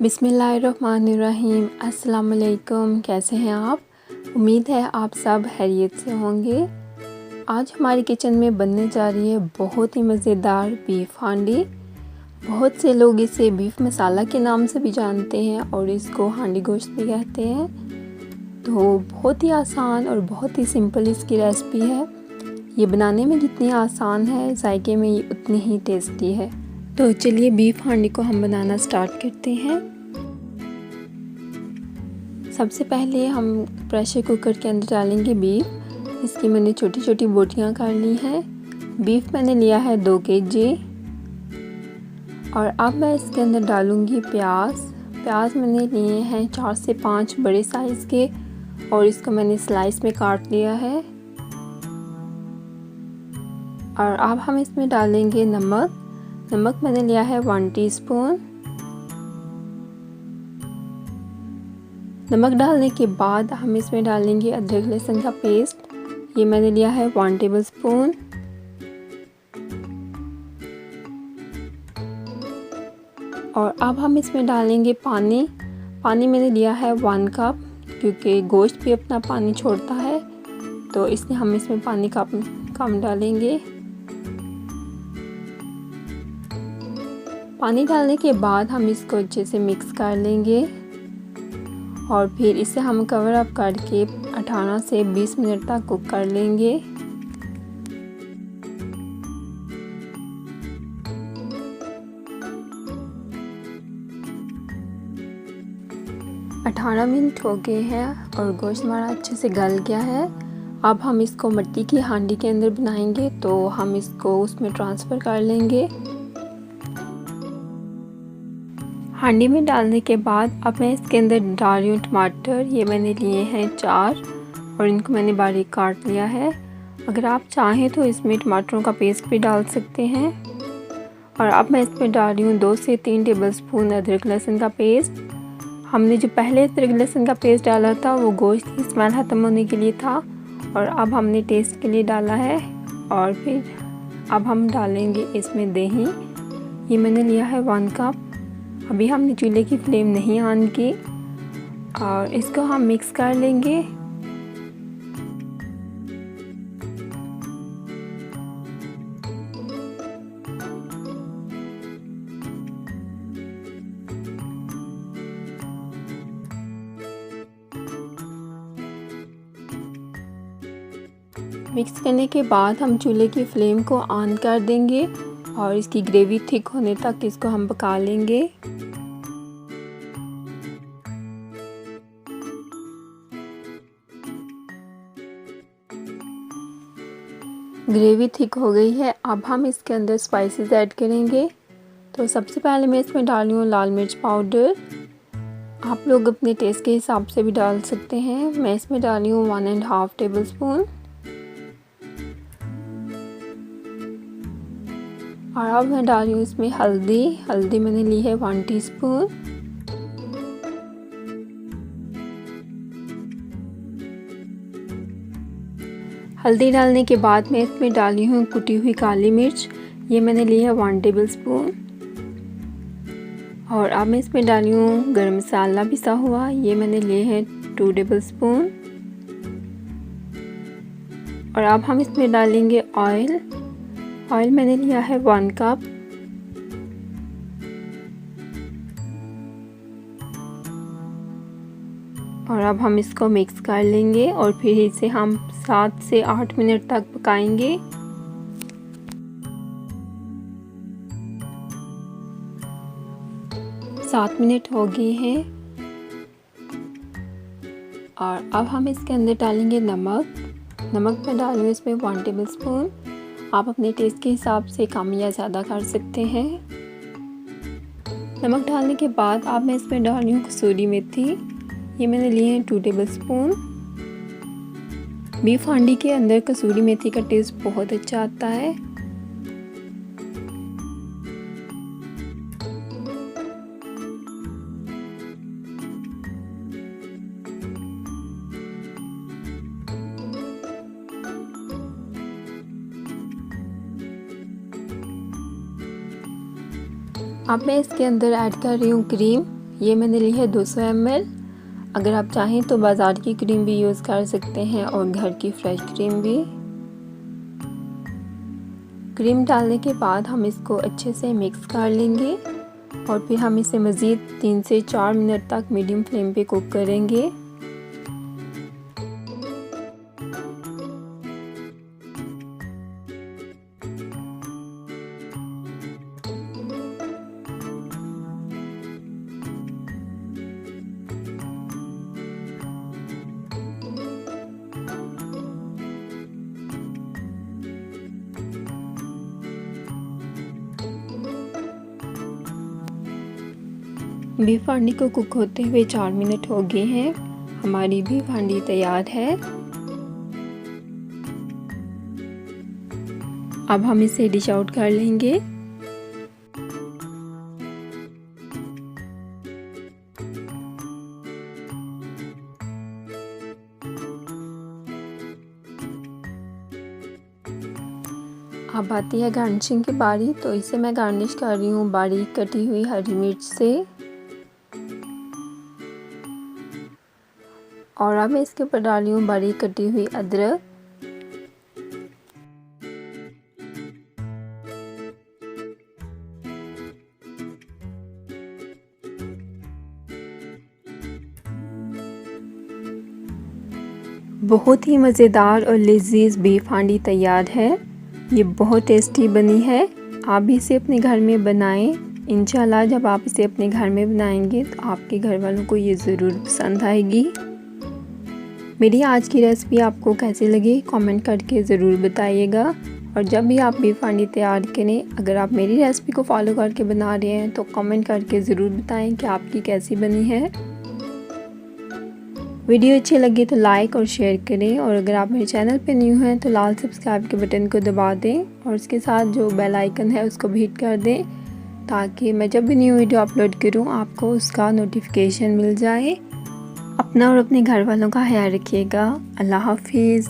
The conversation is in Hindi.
बिस्मिल्लाहिर्रहमानिर्रहीम। अस्सलाम वालेकुम। कैसे हैं आप? उम्मीद है आप सब खैरियत से होंगे। आज हमारी किचन में बनने जा रही है बहुत ही मज़ेदार बीफ हांडी। बहुत से लोग इसे बीफ मसाला के नाम से भी जानते हैं और इसको हांडी गोश्त भी कहते हैं। तो बहुत ही आसान और बहुत ही सिंपल इसकी रेसिपी है। ये बनाने में जितनी आसान है, जायके में ये उतनी ही टेस्टी है। तो चलिए बीफ हांडी को हम बनाना स्टार्ट करते हैं। सबसे पहले हम प्रेशर कुकर के अंदर डालेंगे बीफ। इसकी मैंने छोटी छोटी बोटियां कर ली हैं। बीफ मैंने लिया है 2 kg। और अब मैं इसके अंदर डालूंगी प्याज मैंने लिए हैं 4 से 5 बड़े साइज़ के और इसको मैंने स्लाइस में काट लिया है। और अब हम इसमें डालेंगे नमक मैंने लिया है 1 टीस्पून। नमक डालने के बाद हम इसमें डालेंगे अदरक लहसुन का पेस्ट। ये मैंने लिया है 1 टेबलस्पून। और अब हम इसमें डालेंगे पानी मैंने लिया है 1 कप, क्योंकि गोश्त भी अपना पानी छोड़ता है तो इसलिए हम इसमें पानी कम डालेंगे। पानी डालने के बाद हम इसको अच्छे से मिक्स कर लेंगे और फिर इसे हम कवर अप करके 18 से 20 मिनट तक कुक कर लेंगे। अठारह मिनट हो गए हैं और गोश्त हमारा अच्छे से गल गया है। अब हम इसको मिट्टी की हांडी के अंदर बनाएंगे तो हम इसको उसमें ट्रांसफ़र कर लेंगे। हांडी में डालने के बाद अब मैं इसके अंदर डाल रही हूँ टमाटर। ये मैंने लिए हैं 4 और इनको मैंने बारीक काट लिया है। अगर आप चाहें तो इसमें टमाटरों का पेस्ट भी डाल सकते हैं। और अब मैं इसमें डाल रही हूँ 2 से 3 टेबलस्पून अदरक लहसुन का पेस्ट। हमने जो पहले अदरक लहसुन का पेस्ट डाला था वो गोश्त की स्मेल ख़त्म होने के लिए था और अब हमने टेस्ट के लिए डाला है। और फिर अब हम डालेंगे इसमें दही। ये मैंने लिया है 1 कप। अभी हमने चूल्हे की फ्लेम नहीं ऑन की और इसको हम मिक्स कर लेंगे। मिक्स करने के बाद हम चूल्हे की फ्लेम को ऑन कर देंगे और इसकी ग्रेवी थिक होने तक इसको हम पका लेंगे। ग्रेवी थिक हो गई है। अब हम इसके अंदर स्पाइसेस ऐड करेंगे। तो सबसे पहले मैं इसमें डाल रही हूँ लाल मिर्च पाउडर। आप लोग अपने टेस्ट के हिसाब से भी डाल सकते हैं। मैं इसमें डाल रही हूँ 1.5 टेबलस्पून। और अब मैं डाल रही हूँ इसमें हल्दी मैंने ली है 1 टीस्पून। हल्दी डालने के बाद मैं इसमें डाली हूँ कुटी हुई काली मिर्च। ये मैंने ली है 1 टेबलस्पून। और अब मैं इसमें डाली हूँ गरम मसाला पिसा हुआ। ये मैंने लिए हैं 2 टेबलस्पून। और अब हम इसमें डालेंगे ऑयल मैंने लिया है 1 कप। और अब हम इसको मिक्स कर लेंगे और फिर इसे हम 7 से 8 मिनट तक पकाएंगे। सात मिनट हो गए हैं और अब हम इसके अंदर डालेंगे नमक मैं डाल रही हूँ इसमें 1 टेबलस्पून। आप अपने टेस्ट के हिसाब से कम या ज़्यादा कर सकते हैं। नमक डालने के बाद अब मैं इसमें डाल रही हूँ कसूरी मेथी। ये मैंने लिए हैं 2 टेबलस्पून। बीफ हांडी के अंदर कसूरी मेथी का टेस्ट बहुत अच्छा आता है। अब मैं इसके अंदर ऐड कर रही हूँ क्रीम। ये मैंने ली है 200 ml। अगर आप चाहें तो बाज़ार की क्रीम भी यूज़ कर सकते हैं और घर की फ्रेश क्रीम भी। क्रीम डालने के बाद हम इसको अच्छे से मिक्स कर लेंगे और फिर हम इसे मज़ीद 3 से 4 मिनट तक मीडियम फ्लेम पे कुक करेंगे। बीफ हांडी को कुक होते हुए 4 मिनट हो गए हैं। हमारी बीफ हांडी तैयार है। अब हम इसे डिश आउट कर लेंगे। अब आती है गार्निशिंग की बारी, तो इसे मैं गार्निश कर रही हूँ बारीक कटी हुई हरी मिर्च से। और अब मैं इसके ऊपर डाल रही हूँ बारीक कटी हुई अदरक। बहुत ही मज़ेदार और लजीज बीफ हांडी तैयार है। ये बहुत टेस्टी बनी है। आप भी इसे अपने घर में बनाएं। इंशाल्लाह जब आप इसे अपने घर में बनाएंगे तो आपके घर वालों को ये ज़रूर पसंद आएगी। मेरी आज की रेसिपी आपको कैसी लगी कमेंट करके ज़रूर बताइएगा। और जब भी आप बीफ हांडी तैयार करें, अगर आप मेरी रेसिपी को फॉलो करके बना रहे हैं तो कमेंट करके ज़रूर बताएं कि आपकी कैसी बनी है। वीडियो अच्छी लगी तो लाइक और शेयर करें, और अगर आप मेरे चैनल पर न्यू हैं तो लाल सब्सक्राइब के बटन को दबा दें और उसके साथ जो बेल आइकन है उसको भी हिट कर दें, ताकि मैं जब भी न्यू वीडियो अपलोड करूं आपको उसका नोटिफिकेशन मिल जाए। अपना और अपने घर वालों का ख्याल रखिएगा। अल्लाह हाफिज़।